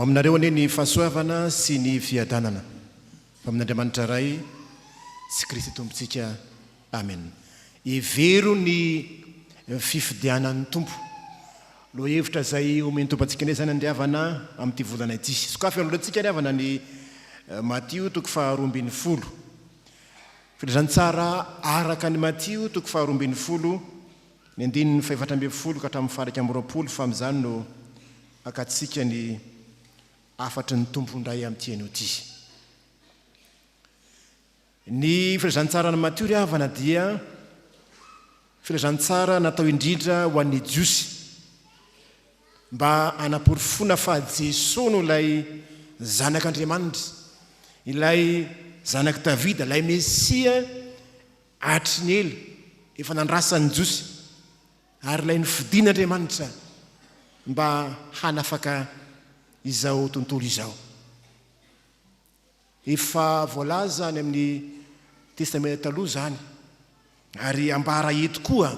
aminareo anie ny fahasoavana sy ny fiadanana fa amin'Andriamanitra ray sy Kristy tompontsika amen. Ivero ny fifidianan'ny tompo lo hevitra zay omeny tompontsika ndray zany andiavana amin'ity volana ity. Sokafy an'oloantsika andiavana ny Matio 2:20 filazantsara araka ny Matio 2:20 ny 4:20 ka hatramin'ny 20 fa amin'izany no akatsika ny afatry ny tompo ndray amin'ity anio ity. Ny filazantsara ny Matio ry havana dia filazantsara natao indrindra ho an'ny jiosy mba anaporofona fa Jesoa no ilay zanak'Andriamanitra, ilay zanak' Davida, ilay Mesia atry ny ela efa nandrasan'ny jiosy ary ilay nifidin'Andriamanitra mba hanafaka izao tontolo izao. Efa voalaza any amin'ny testamenta taloha zany ary ambara eto koa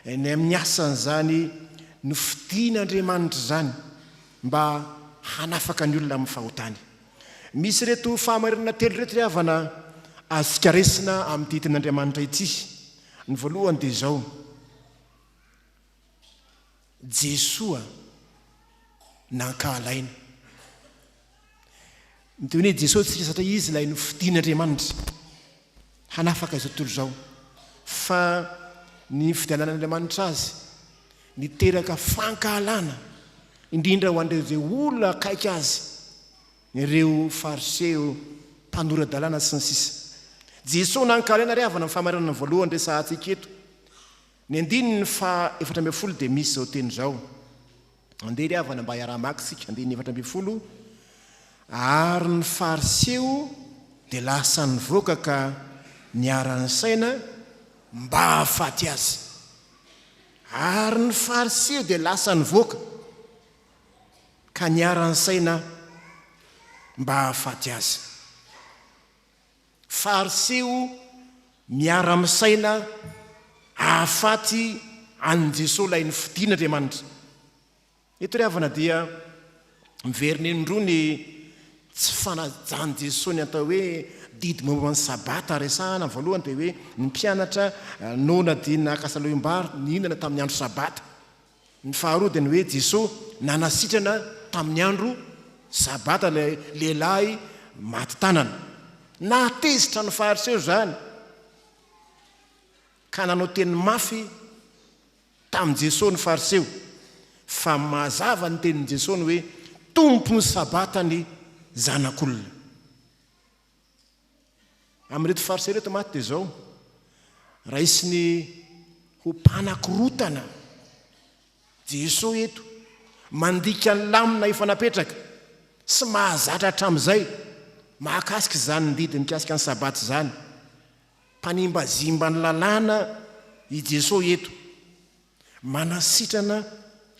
ny amin'ny asany zany nifidin'Andriamanitra zany mba hanafaka ny olona amin'ny fahotany. Misy reto fahamarinana telo reto ry havana azontsika resina amin'ny ten'Andriamanitra ity. Ny voalohany dia zao: Jesoa nankahalaina. Ny hoe Jesoa tsika satria izy ilay nifidin'Andriamanitra hanafaka izao tontolo izao, fa ny fidianan'Andriamanitra azy niteraka fankahalana indrindra ho an'ireo zay olona akaiky azy, ireo Fariseo, mpanora an-dàlana sy ny sisa. Jesoa nankahalaina ry havana amin'ny fahamarinana voalohany resahantsika eto. Ny 4:20 dia misy zao teny zao. Andeha ry havana mba hiara-maka sika. 4:20 ary ny Fariseo dia lasa nivoaka ka niara-nisaina mba hahafaty azy. Ary ny Fariseo dia lasa nivoaka ka niara-nisaina mba hahafaty azy. Fariseo miara-misaina hahafaty an' Jesoa ilay nifidin'Andriamanitra. Eto ry havana dia miverina indroa ny tsy fanajany Jesoa ny atao hoe didy momba ny sabata resahana. Voalohany dia hoe ny mpianatra nona dia nakasalohim-bary nihinana tamin'ny andro sabata. Ny faharoa dia ny hoe Jesoa nanasitrana tamin'ny andro sabata ilay lehilahy maty tanana. Natezitra ny Fariseo zany ka nanao teny mafy tamin'ny Jesoa ny Fariseo, fa mazava ny tenin'i Jesoa ny hoe tompo ny sabata ny zanak'olona. Amin'reto Fariseo reto maty dia zao raisiny ho mpanakorotana Jesoa eto, mandika ny lamina efa napetraka sy mahazatra hatramin'izay mahakasika izany ny didi mikasika ny sabata izany, mpanimbazimba ny lalàna i Jesoa eto, manasitrana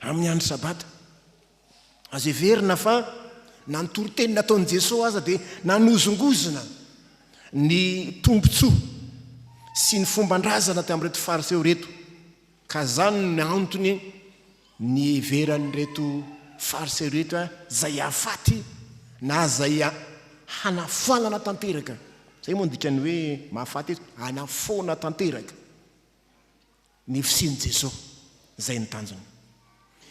amin'ny andro sabata. Azo heverina fa na ny toriteny nataon'i Jesoa aza dia nanozongozona ny tombontsoa sy ny fomban-drazana tamin'ireto Fariseo reto, ka zany ny antony ny heveran'ireto Fariseo reto zay hahafaty na zay hanafoanana tanteraka. Zay moa ndikany hoe mahafaty eto, hanafoana tanteraka ny fisian'i Jesoa. Zay ny tanjony.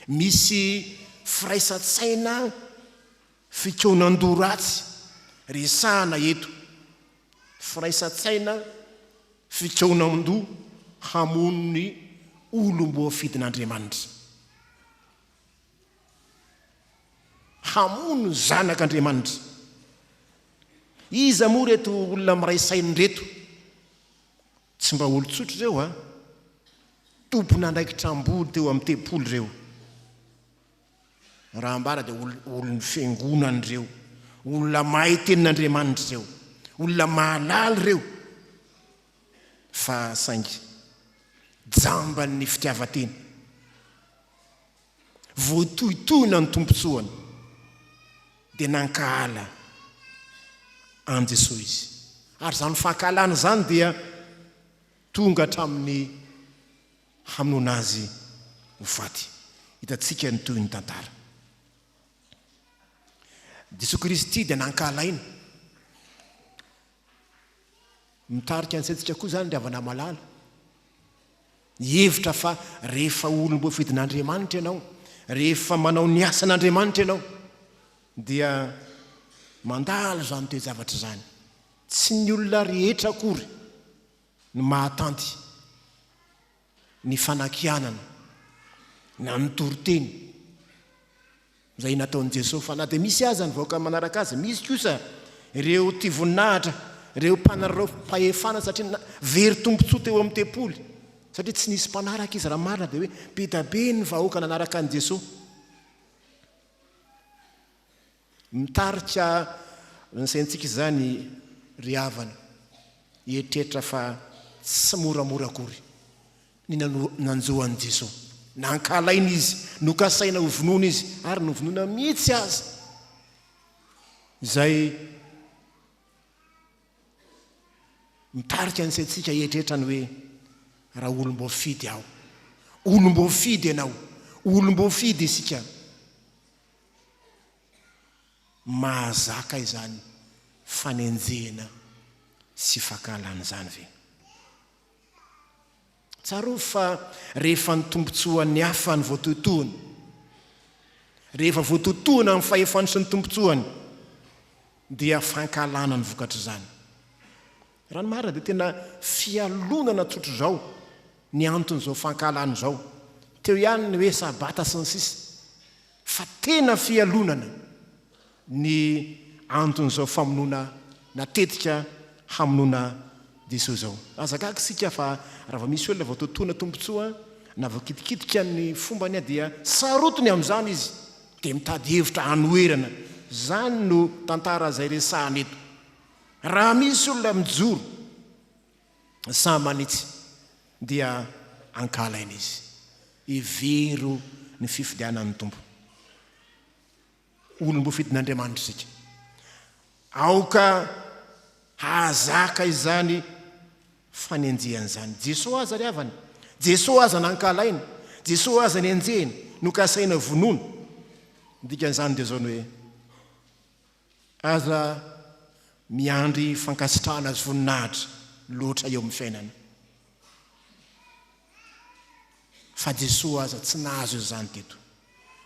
Misy firaisan-tsaina fikonan-doratsy resahana eto. Firaisan-tsaina fikonan-do hamono ny olom-boafidin'Andriamanitra, hamono ny zanak'Andriamanitra. Iza moa reto olona miray sainy reto? Tsy mba olo-tsotra reo tompona andraikitram-boly teo amin'ny tempolo reo. Raha ambara dia olony fiangonana reo, olona mahay tenin'Andriamanitra reo, olona mahalala reo, fa saingy jambany fitiavan-teny, voatohitohina ny tompontsoany dia nankahala an' Jesoa izy. Ary zany fankahalana zany dia tonga hatramin'ny hamonoana azy ho faty. Hitantsika ny toy ny tantara. Jesoa Kristy dia nankalaina. Mitarika antsetsika koa zany ry havana malala. Hevitra fa rehefa olom-bo fidin'Andriamanitra ianao, rehefa manao ny asan'Andriamanitra ianao, dia mandalo zany toe-javatra zany. Tsy ny olona rehetra akory ny mahatanty ny fanakianana na ny toriteny izay nataon'i Jesoa. Fa na dia misy aza ny vahoaka manaraka azy, misy kosa ireo tia voninahitra, ireo mpanareo mpahefana satria very tombontsoa teo amin'ny tempoly, satria tsy nisy mpanaraka izy raha marina dia hoe betabe ny vahoaka nanaraka an'i Jesoa. Mitarika ny saintsika izany ry havana, hieritreritra fa tsy moramora akory ny nanjoan'i Jesoa. Nankalaina izy, nokasaina ho vonoina izy, ary novonoina mihitsy azy. Izay mitarika ny saintsika hieritreritra ny hoe raha olom-bo fidy aho, olom-bo fidy ianao, olom-bo fidy isika, mahazaka izany fanenjehana sy fankalana zany ve? Tsaro fa rehefa ny tombontsoan'ny hafa ny voatotohany, rehefa voatotohana amin'ny fahefany sy ny tombontsoany, dia fankalana ny vokatra zany. Raha ny marina dia tena fialonana tsotro zao ny anton'izao fankalana zao. Teo ihany ny hoe sabata sy ny sisa, fa tena fialonana ny anton'izao famonoana natetika hamonoana Jesoa zao. Azakaka sika fa raha misy olona voatotoana tombontsoa na voakitikitika ny fombany dia sarotony amin'izany izy, dia mitady hevitra hanoerana. Zany no tantara izay resahana eto. Raha misy olona mijoro sa manitsy dia ankalaina izy, hevero ny fifidianan'ny tompo. Olom-bo fidin'Andriamanitra sika, aoka hazaka izany fanenjehana zany. Jesoa aza ry havana, Jesoa aza nankalaina, Jesoa aza nenjehina, nokasaina vonoina. Dikan'izany dia zao ny hoe aza miandry fankasitrahana azy voninahitra loatra eo amin'ny fiainana. Fa Jesoa aza tsy nahazo izany teto,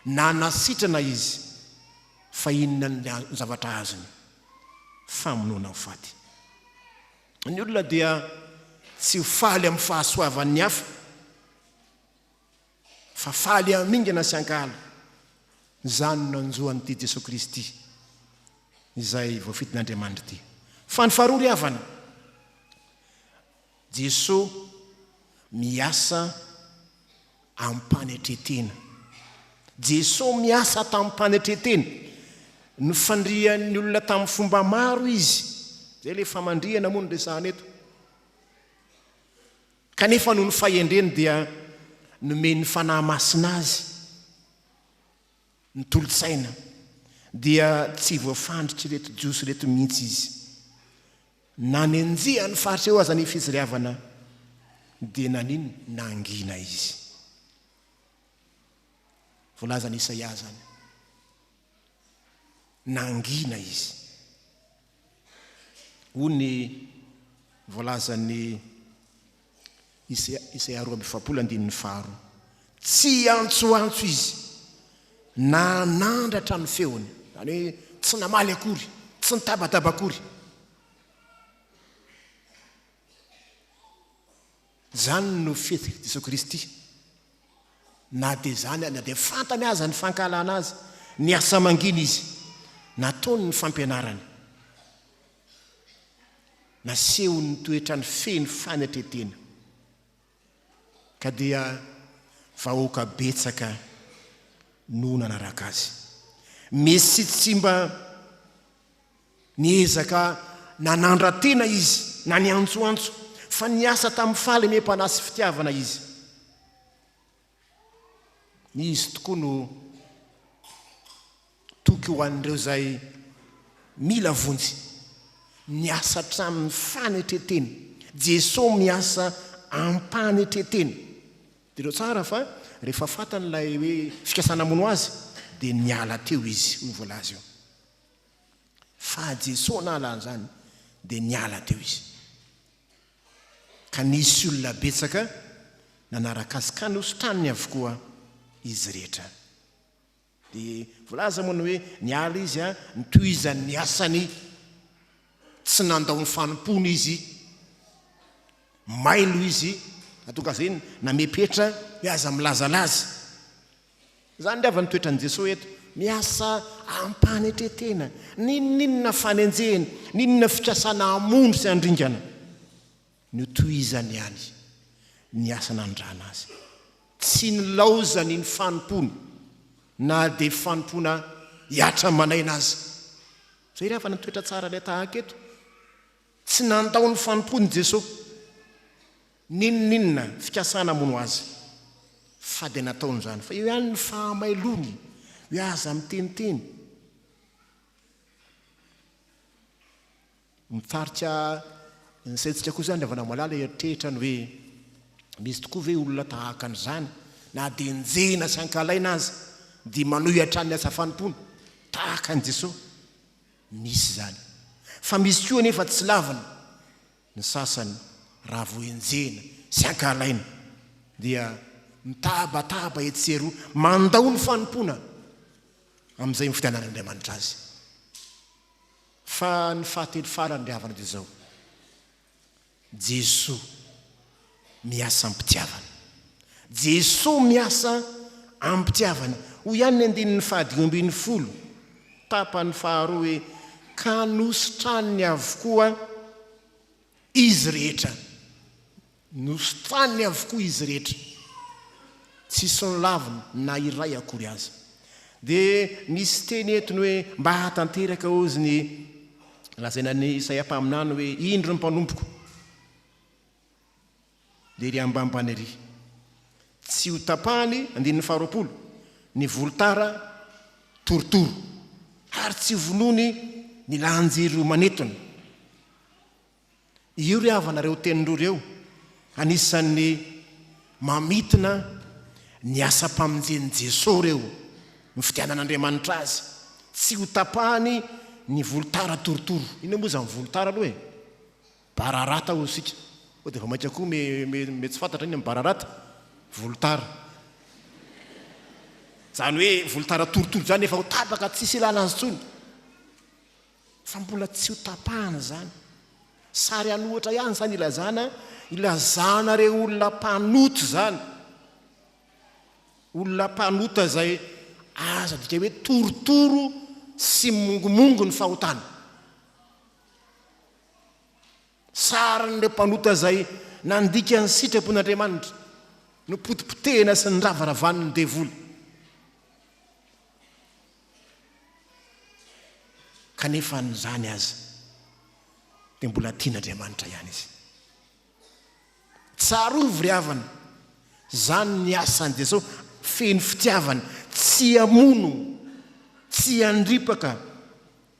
na nasitrana izy, fa inona ny zavatra azony? Famonoana ho faty. Ny olona dia tsy faly amin'ny fahasoavan'ny hafa, fa faly amingana sy ankala. Zany nanjoan'ity Jesoa Kristy izay voafidin'Andriamanitra ity. Fa ny faharoa ry havana, Jesoa miasa am-panetretena. Jesoa miasa tamin'ny panetretena. Ny fandrian'ny olona tamin'ny fomba maro izy, zay le famandriana moa ny resahana eto. Kanefa noho ny fahendreny dia nomeny fanahy masina azy, ny tolotsaina, dia tsy voafandritra reto jiosy reto mihitsy izy. Nanenjehany Fariseo aza ny fiziriavana, dia nanino? Nangina izy. Voalaza ny Isaia zany, nangina izy. Hoy ny voalazan'ny Isaia 2:7, tsy antsoantso izy, na nandratra ny feony. Zany hoe tsy namaly akory, tsy nitabataba akory. Zany no fihetsika Jesoa Kristy. Na dia zany, na dia fantany aza ny fankalana azy, ny asa mangina izy, nataony ny fampianarany, nasehony ny toetra ny feny fanetretena. Ka dia vahoaka betsaka no nanaraka azy. Mesy tsy mba niezaka nanandra-tena izy, na niantsoantso, fa niasa tamin'ny faly me-panasy fitiavana izy. Izy tokoa no toky ho an'ireo zay mila vonjy, niasa tramin'ny fanetretena. Jesoa miasa am-panetretena. Direo tsara fa rehefa fatany ilay hoe fikasana mono azy, dia niala teo izy, hoy voalaza eo. fa Jesoa nahalany zany dia niala teo izy. Ka nisy olona betsaka nanaraka azy ka nosotaniny avokoa izy rehetra. Dia volaza moa hoe niala izy nitohizany ny asany, tsy nandao ny fanompony izy, mailo izy, atonga zay namepetra hoe aza milazalaza. Zany ndiava ny toetran'i Jesoa eto, miasa ampanetretena, ninona fanenjehana, ninona fikasana amondro sy andringana, nitohizany ihany ny asa nandrana azy. Tsy nilaozany ny fanompony na dia fanompona hiatra manaina azy. Zay rehefa nitoetra tsara ilay tahaka eto, tsy nandao ny fanompony Jesoa, ninona fikasana amono azy, fa dia nataony zany fa eo ihany ny fahamailony hoe aza miteniteny. Mitarika ny saintsika koa zany avana malala eritrehitra ny hoe misy tokoa ve olona tahaka an'izany na dia njena sy ankalaina azy dia manohitra ny asa fanompony tahaka an' Jesoa. Misy zany, fa misy koa nefa tsy lavina ny sasany raha voenjena sy ankalaina dia mitabataba etseroa mandao ny fanompona amin'izay mifidianan'Andriamanitra azy. Fa ny fahatelo farany ry havana dia zao: Jesoa miasa ampitiavana. Jesoa miasa ampitiavana. Hoy ihany ny andininy 20 tapany faharoa hoe ka nosotraniny avokoa izy rehetra. Nosotraniny avokoa izy rehetra, tsisy ny lavina na iray akory azy. Dia misy teny etony hoe mba hatanteraka ozy ny lazaina ny Isaia-paminany hoe indro ny mpanompoko. Dia ry ambambany ery, tsy ho tapahany, andininy 20, ny volotara torotoro, ary tsy vonony ny lahin-jiro manetona. Io ry havanareo tenindro reo anisan'ny mamitina ny asa-pamonjen'i Jesoa reo, ny fidianan'Andriamanitra azy. Tsy ho tapahany ny volotara torotoro. Ino moa zany volotara aloha bararata ho sika. Dia efa maika koa me tsy fantatra iny bararata volotara. Zany hoe volotara torotoro zany efa ho tapaka tsisy ilana azy tsony. Fa mbola tsy ho tapahana zany. Sary anohatra ihany zany ilazana reo olona mpanoto zany. Olona mpanota zay aza dika hoe torotoro sy mongomongo ny fahotana. Saran'ireo mpanota zay nandika ny sitrapon'Andriamanitra, no potipotehina sy ny ravaravan'ny devoly. Kanefa n'izany aza dia mbola tian'Andriamanitra ihany izy. Tsarovy ry havana, zany ny asan'i Jesoa, feno fitiavana, tsy amono, tsy andripaka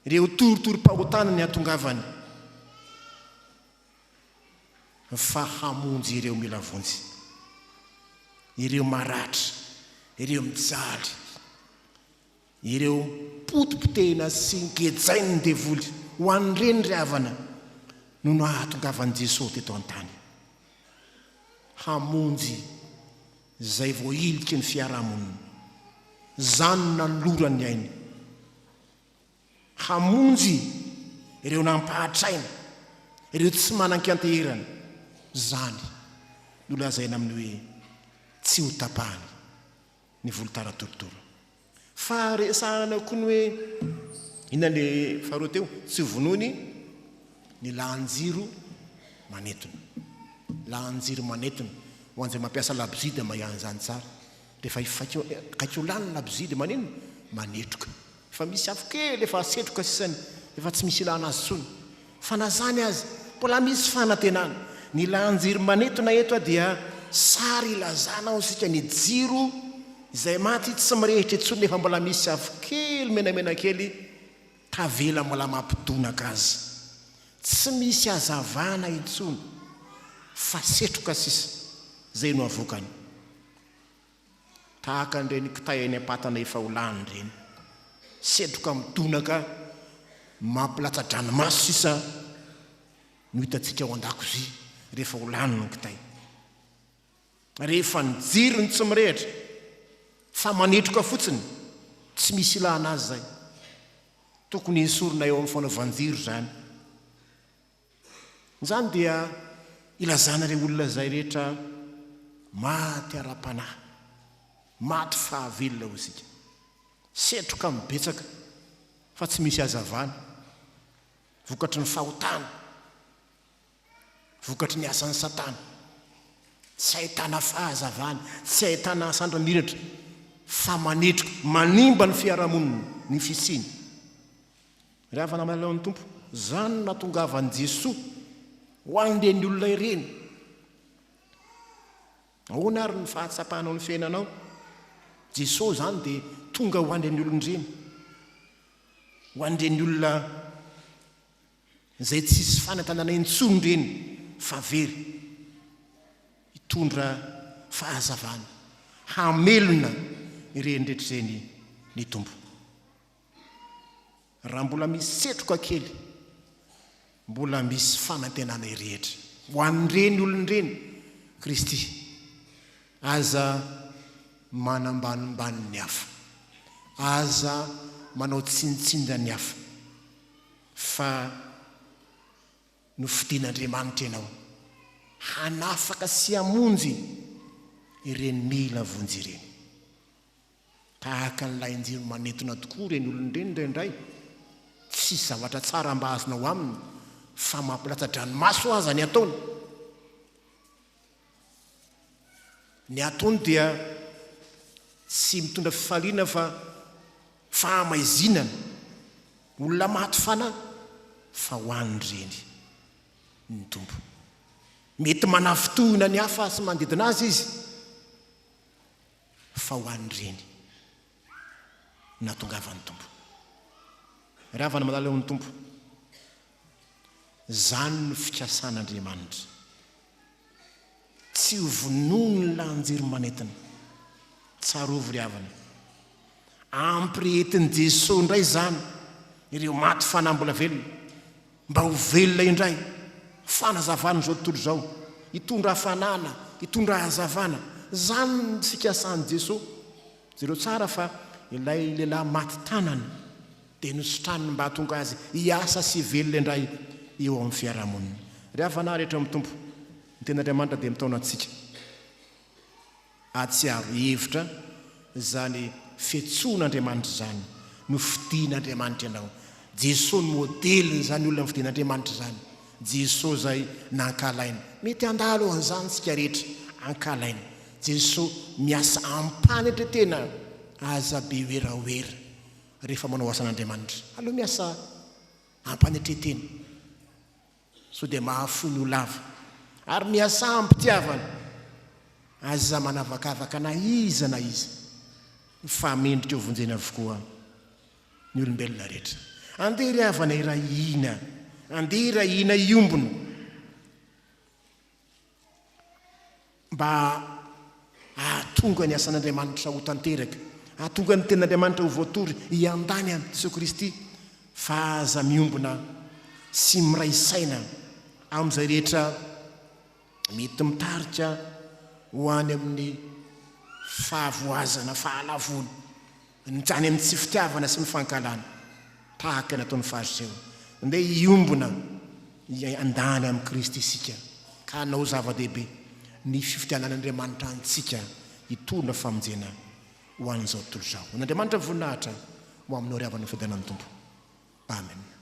ireo torotoro-pahotana ny atongavany, fa hamonjy ireo mila vonjy, ireo maratra, ireo mijaly, ireo potipotehina sy ngejainy ny devoly. Ho an'ireny ry havana no nahatongavan'i Jesoa teto an-tany, hamonjy zay voahiliky ny fiarahamonina, zany nanolorany ainy, hamonjy ireo nampahatraina, ireo tsy manan-kianteherana. Zany no lazaina amin'ny hoe tsy ho tapahany ny volotara torotoro. Fa resahana koa ny hoe inona le faharoa teo, tsy vonony ny lahin-jiro manetona. Lahin-jiro manetona ho an'izay mampiasa labozida mahihany zany tsara. Rehefa kaikeo lany labozida manino manetroka. Fa misy afo kely efa asetroka sisany, efa tsy misy ilana azy tsony. Fa na zany azy mbola misy fanantenana. Ny lahin-jiro manetona eto dia sary ilazana ao sika ny jiro izay maty tsy mirehitra etsony, nefa mbola misy afo kely menamena kely tavela mbola mampidonaka azy. Tsy misy azavana itsony, fa setroka sisa, zay no avokany. Tahaka an'ireny kitay any am-patana efa ho lany ireny, setroka midonaka mampilatsa-dranomaso sisa no hitantsika ao an-dakozia rehefa ho laniny ny kitay. Rehefa ny jirony tsy mirehitra fa manetroka fotsiny tsy misy ilana azy zay. Tokony hisorona eo amin'ny fanaovan-jiro zany. Zany dia ilazana ireo olona zay rehetra maty ara-panahy, maty fahavelona ho isika, setroka amin'ny betsaka fa tsy misy hazavana, vokatry ny fahotana, vokatry ny asan'ny satana, tsy ahitana fahazavana, tsy ahitana asandra-miratra fa manetroka, manimba ny fiarahamoniny, ny fisiny. Rehefa namalao ny tompo, zany natongavan'i Jesoa ho an'ireny olona ireny. Ahoana ary ny fahatsapahanao ny fiainanao? Jesoa zany dia tonga ho an'ireny olona ireny, ho an'ireny olona izay tsisy fanantenana intsony ireny fa very, hitondra fahazavana, hamelona ireny rehetr'ireny ny tompo. Raha mbola misy setroka kely, mbola misy fanantenana irehetra ho an'ireny olona ireny, Kristy aza manambanimbany ny hafa, aza manao tsinitsinda ny hafa, fa no fidian'Andriamanitra ianao hanafaka sy hamonjy ireny mila vonjy ireny. Tahaka ny lahin-jiro manentona tokoa ireny olona ireny indraindray, tsy zavatra tsara mba azonao aminy fa mampilatsa-dranomaso aza ny ataony. Ny ataony dia tsy mitondra fifaliana fa fahamaizinana, olona maty fanahy, fa ho an'ireny ny tompo. Mety manafitohina ny hafa sy manodidina azy izy, fa ho an'ireny natongavan'ny tompo. Raha avy namalala ny tompo, zany no fikasan'Andriamanitra. Tsy ho vonono ny lahin-jiro manentana, tsarovy ry havana. Ampirehetin'i Jesoa indray zany ireo maty fanahy mbola velona, mba ho velona indray fanazavana zao tontolo zao, hitondra hafanana, hitondra hazavana. Zany ny fikasan'i Jesoa. Jereo tsara fa ilay lehilahy maty tanana dia nosotraniny mba hatonga azy hiasa sy velona indray eo amin'ny fiarahamonina. Ry havana rehetra amin'ny tompo, ny ten'Andriamanitra dia mitaona antsika atsiaro hevitra zany fiantsoan'Andriamanitra zany, no fidian'Andriamanitra ianao. Jesoa ny modeliny zany olona ny fidian'Andriamanitra zany. Jesoa zay nankalaina, mety andalo an'izany sika rehetra ankalaina. Jesoa miasa ampanitra tena aza be oeraoera rehefa manao asan'Andriamanitra. Aloha miasa ampanetretena so dia mahafoy ny olava, ary miasa ampitiavana aza manavakavaka na iza fa mendrika eo vonjena avokoa ny olombelona rehetra. Andeha ry havana irahina, andeha irahina iombona mba ahatonga ny asan'Andriamanitra ho tanteraka, ahatonga ny ten'Andriamanitra ho voatory hiandany amin'ny Jesoa Kristy, fa aza miombona sy miray saina amin'izay rehetra mety mitarika ho any amin'ny fahavoazana, fahalavony, nyjany amin'ny tsy fitiavana sy ny fankalana, tahaka nataon'ny Fariseo. Andeha hiombona andany amin'ny Kristy isika, ka hanao zava-dehibe ny fifitianan'Andriamanitra antsika hitondra famonjena ho an'izao tontolo izao. N'Andriamanitra voninahitra ho aminao ry havana ny fiadanan'ny tompo. Amen.